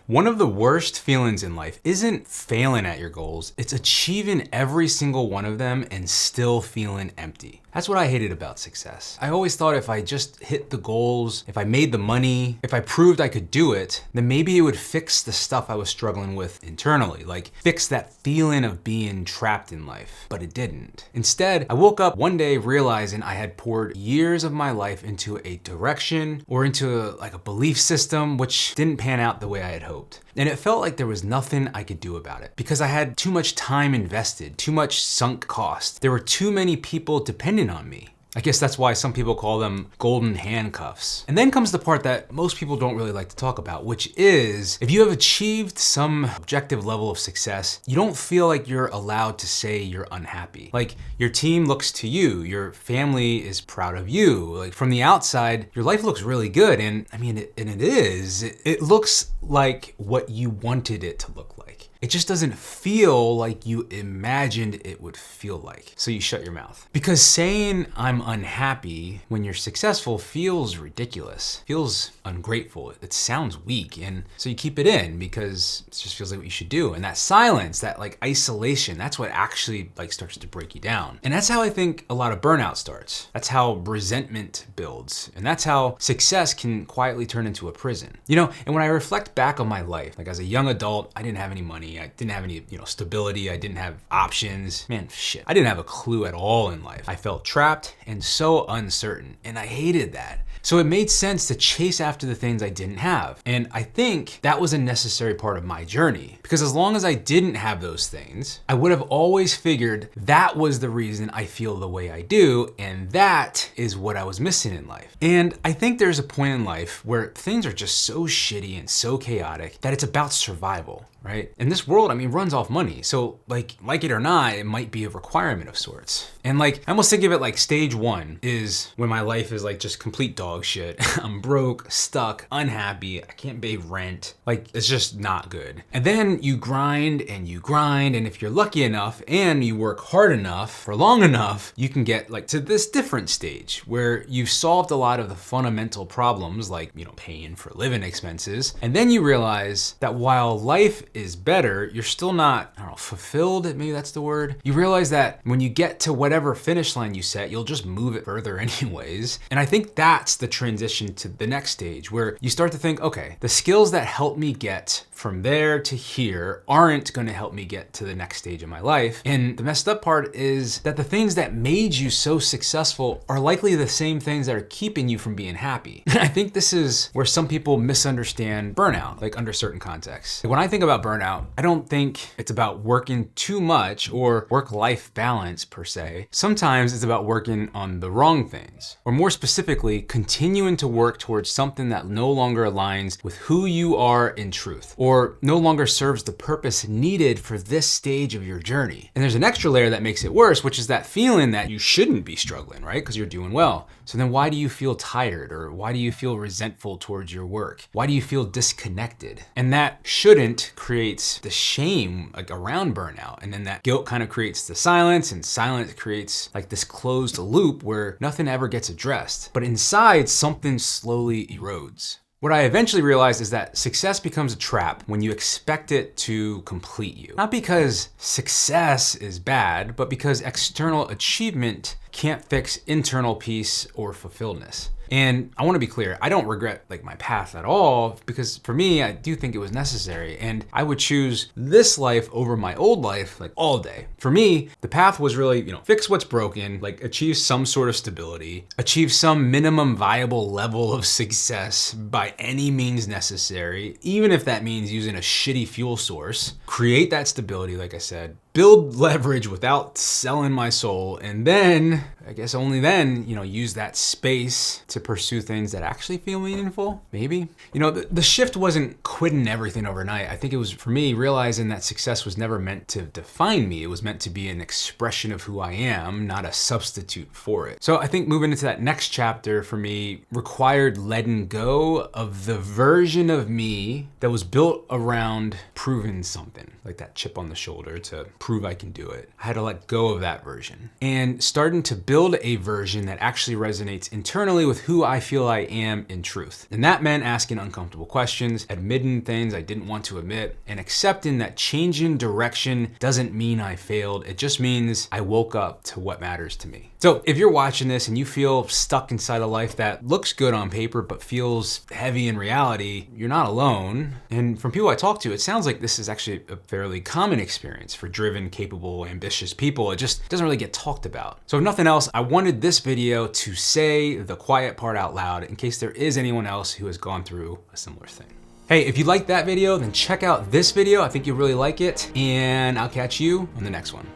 One of the worst feelings in life isn't failing at your goals, it's achieving every single one of them and still feeling empty. That's what I hated about success. I always thought if I just hit the goals, if I made the money, if I proved I could do it, then maybe it would fix the stuff I was struggling with internally, like fix that feeling of being trapped in life, but it didn't. Instead, I woke up one day realizing I had poured years of my life into a direction or into a belief system which didn't pan out the way I had hoped. And it felt like there was nothing I could do about it because I had too much time invested, too much sunk cost. There were too many people depending on me. I guess that's why some people call them golden handcuffs. And then comes the part that most people don't really like to talk about, which is if you have achieved some objective level of success, you don't feel like you're allowed to say you're unhappy. Like your team looks to you, your family is proud of you. Like from the outside, your life looks really good. And I mean, it looks like what you wanted it to look like. It just doesn't feel like you imagined it would feel like. So you shut your mouth. Because saying I'm unhappy when you're successful feels ridiculous, feels ungrateful. It sounds weak. And so you keep it in because it just feels like what you should do. And that silence, that isolation, that's what actually starts to break you down. And that's how I think a lot of burnout starts. That's how resentment builds. And that's how success can quietly turn into a prison. And when I reflect back on my life, as a young adult, I didn't have any money. I didn't have any, stability. I didn't have options. Man, shit. I didn't have a clue at all in life. I felt trapped and so uncertain, and I hated that. So it made sense to chase after the things I didn't have. And I think that was a necessary part of my journey because as long as I didn't have those things, I would have always figured that was the reason I feel the way I do. And that is what I was missing in life. And I think there's a point in life where things are just so shitty and so chaotic that it's about survival, right? And this world, runs off money. So like it or not, it might be a requirement of sorts. And I almost think of it like stage one is when my life is just complete dog shit. I'm broke, stuck, unhappy. I can't pay rent. It's just not good. And then you grind. And if you're lucky enough and you work hard enough for long enough, you can get to this different stage where you've solved a lot of the fundamental problems paying for living expenses. And then you realize that while life is better, you're still not, fulfilled, maybe that's the word. You realize that when you get to whatever finish line you set, you'll just move it further anyways. And I think that's the transition to the next stage where you start to think, okay, the skills that help me get from there to here aren't going to help me get to the next stage of my life. And the messed up part is that the things that made you so successful are likely the same things that are keeping you from being happy. And I think this is where some people misunderstand burnout, under certain contexts. When I think about burnout, I don't think it's about working too much or work-life balance per se. Sometimes it's about working on the wrong things, or more specifically, continuing to work towards something that no longer aligns with who you are in truth, or no longer serves the purpose needed for this stage of your journey. And there's an extra layer that makes it worse, which is that feeling that you shouldn't be struggling, right? Because you're doing well. So then why do you feel tired, or why do you feel resentful towards your work? Why do you feel disconnected? And that shouldn't creates the shame around burnout. And then that guilt kind of creates the silence, and silence creates this closed loop where nothing ever gets addressed. But inside, something slowly erodes. What I eventually realized is that success becomes a trap when you expect it to complete you. Not because success is bad, but because external achievement can't fix internal peace or fulfilledness. And I want to be clear, I don't regret my path at all, because for me, I do think it was necessary, and I would choose this life over my old life all day. For me, the path was really, fix what's broken, achieve some sort of stability, achieve some minimum viable level of success by any means necessary, even if that means using a shitty fuel source, create that stability, like I said, build leverage without selling my soul, and then, I guess only then, use that space to pursue things that actually feel meaningful, maybe. The shift wasn't quitting everything overnight. I think it was, for me, realizing that success was never meant to define me. It was meant to be an expression of who I am, not a substitute for it. So I think moving into that next chapter for me required letting go of the version of me that was built around proving something, like that chip on the shoulder to prove I can do it. I had to let go of that version and starting to build a version that actually resonates internally with who I feel I am in truth. And that meant asking uncomfortable questions, admitting things I didn't want to admit, and accepting that changing direction doesn't mean I failed. It just means I woke up to what matters to me. So if you're watching this and you feel stuck inside a life that looks good on paper but feels heavy in reality, you're not alone. And from people I talk to, it sounds like this is actually a fairly common experience for driven, capable, ambitious people. It just doesn't really get talked about. So if nothing else, I wanted this video to say the quiet part out loud in case there is anyone else who has gone through a similar thing. Hey, if you liked that video, then check out this video. I think you'll really like it, and I'll catch you on the next one.